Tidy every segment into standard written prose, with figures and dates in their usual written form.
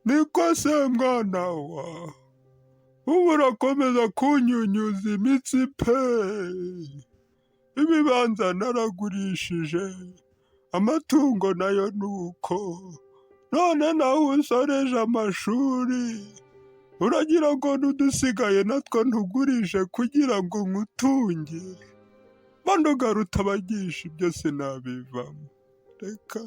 niko se mwana wa ubu urakomeza kunyunyuza imitsi pe, ibibanza naragurishije, amatungo nayo nuko, none nawe usoreje amashuri, uragira ngo n'udusigaye natwo ntugurishe kugira ngo nkutungire, mbona ugaruta abagisha ibyo sinabivamo, reka.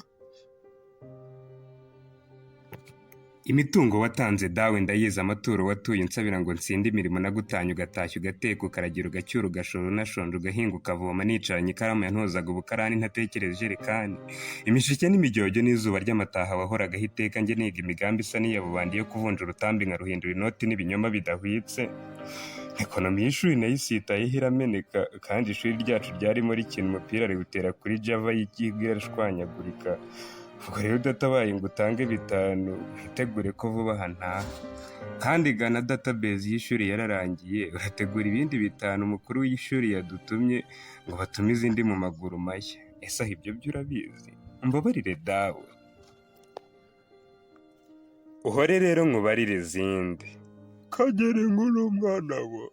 imitungo watanze dawe ndayizi, amaturo watuye unsabira ngo nsinde imirimo nagutanye, ugatashya ugateka ukaragira ugacyura ugashora unashonje ugahinga ukavoma, nicaranye ikaramu yantozaga ubukarani ntatekereza ijerekani, imishike n'imijyojyo n'izuba ry'amataha wahoragaho iteka, njye niga imigambi isa n'iyabubandi yo kuvunja urutambi nkaruhindura inoti n'ibinyoma bidahwitse, ekonomi y'ishuri nayo isitayeho irameneka, kandi ishuri ryacu ryarimo rikina umupira riwutera kuri java y'ikigo irashwanyagurika, ubwo rero udatabaye ngo utange bitanu witegure ko vuba aha ntaha, kandi gana database y'ishuri yararangiye, urategura ibindi bitanu umukuru w'ishuri yadutumye ngo batume izindi mu maguru mashya, ese aho ibyo byo urabizi? Mbabarire dawe, uhore rero nkubarire izindi. Kagere inkuru mwana wa.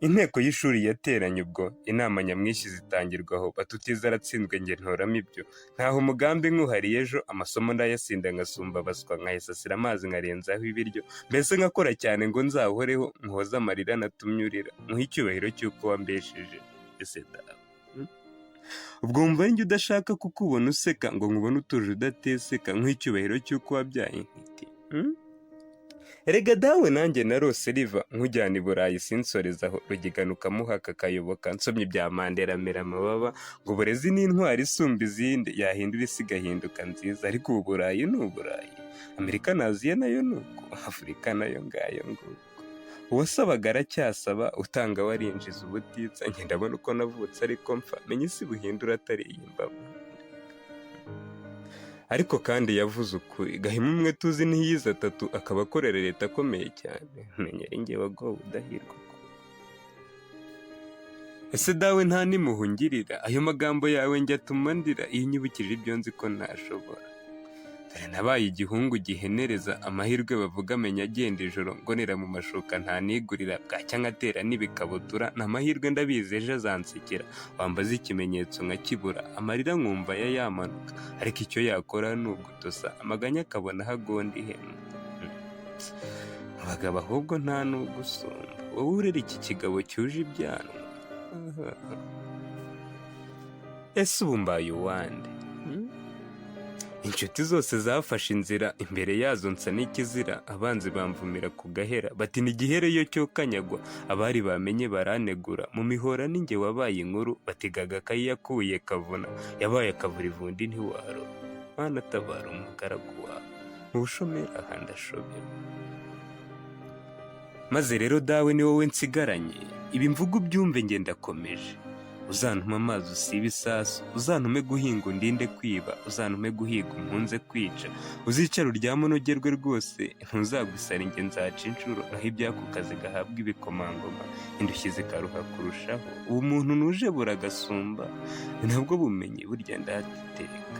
Inteko y'ishuri yateranye ubwo inama nyamwinshi zitangirwaho, batutiza aratsinzwe njye ntoramo ibyo, ntaho umugambi nkuhariye ejo, amasomo ndayasinda ngasumba baswa, nkayasasira amazi nkarenzaho ibiryo, mbese nkakora cyane ngo nzawuhoreho, nkoza amarira natumye urira, nkuhe icyubahiro cy'uko wambesheje, ese dawe ubwo wumva ari njye udashaka kukubona useka, ngo nkubone utuje udateseka, nkuhe icyubahiro cy'uko wabyaye intiti. Erega dawe nanjye narose riva, nkujyana i Burayi sinsorezaho, rugigana ukamuhaka akayoboka, nsomye ibya Mandela amera amababa, ngo uburezi ni intwari isumba izindi, yahindura isi igahinduka nziza, ariko ubu Burayi ni Uburayi, Amerika na Aziya nayo ni uko, Afurika nayo ngayo nguko, uwasabaga aracyasaba, utanga warinjiza ubutitsa, njye ndabona uko navutse ariko mpfa, menya isi buhindura atari iyi mbaba. Ariko kandi yavuze ukuri, Gahima umwe tuzi ntiyize atatu, akaba akorera leta akomeye cyane, menya ari njye wagowe udahirwa. Ese dawe nta nimuhungirira, ayo magambo yawe njye atuma ndira, iyo unyibukije ibyo nzi ko ntashobora. Dore nabaye igihungu gihenereza, amahirwe bavuga amenya agenda ijoro, ngonera mu mashuka ntanigurira, bwacya nkatera n'ibikabutura, n'amahirwe ndabizi ejo azansekera, wambaza ikimenyetso nkakibura, amarira nkumva yamanuka, ariko icyo yakora ni ugutosa, amaganya akabona aho agonda ihema. Abagabo ahubwo nta n'ugusumba, wowe urera iki kigabo cyuje ibyanwa. Ese ubu mbaye uwande? Inshuti zose zafashe inzira, imbere yazo nsa n'ikizira, abanzi bamvumira ku gahera, bati n'igihereyo cyo kanyagwa, abari bamenye baranegura, mu mihora ninjye wabaye inkuru, batigaga akayiyakuye kavuna, yabaye akavura ivundi ntiwaroba, Mana tabara umugaragu wawe, mu bushomeri aha ndashobera. Maze rero dawe ni wowe nsigaranye, ibi mvuga ubyumve njye ndakomeje, uzantume amazi usibe isasu, uzantume guhinga undinde kwiba, uzantume guhiga umpunze kwica, uzicara uryame unogerwe rwose, ntuzagusara njye nzaca inshuro, naho ibyako kazi gahabwa ibikomangoma, indushyi zikaruha kurushaho, ubu muntu nuje buragasumba, nabwo bumenyi burya ndatiteka.